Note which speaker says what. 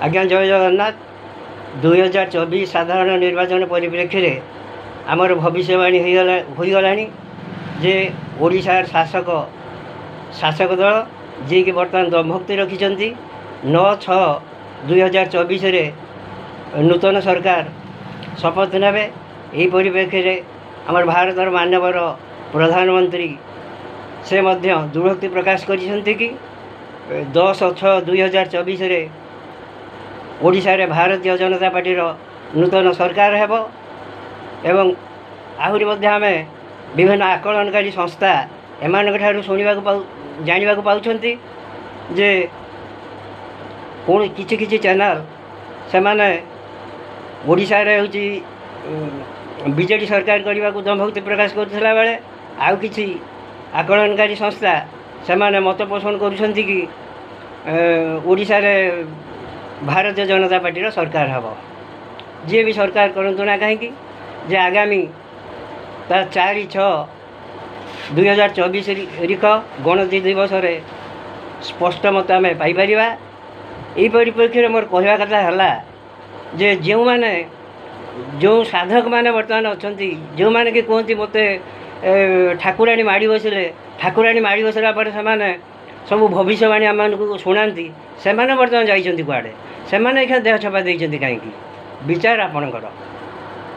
Speaker 1: आज्ञा जय जगन्नाथ 2024 साधारण निर्वाचन परिप्रेक्षी में आमर भविष्यवाणी होगला जे ओडिशार शासक दल जी कि बर्तमान दमभक्ति रखिंट 9/6/2024 नूतन सरकार शपथ ने यही परिप्रेक्षी में आमर भारतर मानवर प्रधानमंत्री से मध्य दृढ़ोक्ति प्रकाश करिसेंति कि 10/6/2024 ओडिशा रे भारतीय जनता पार्टी नूतन सरकार हेब एवं आहरी मध्य आम विभिन्न आकलनकारी संस्था एमान शुणा जाना पाँच जे कौन किसी चैनल से माने ओडिशा रे होची बीजेडी सरकार करने को दमभक्ति प्रकाश करथिला बेले आउ किछि आकलनकारी संस्था से माने मत पोषण करुछंती कि ओडिशा रे भारतीय जनता पार्टी सरकार हम जी भी सरकार करंतु ना कहीं जे आगामी 4/6/2024 गणतंत्र दिवस रे स्पष्ट मत आम पाइपर यही परिप्रेक्षी में मोर कहवा कथा है जे जो मैंने जो साधक मैंने बर्तमान अच्छा जो मैंने कि कहती मत ठाकुराणी माड़ी बसिले ठाकुराणी माड़ी बसला पर से सब भविष्यवाणी आम शुणाती से बर्तमान जाइए कड़े से देह छपा देती कहीं विचार आपणकर।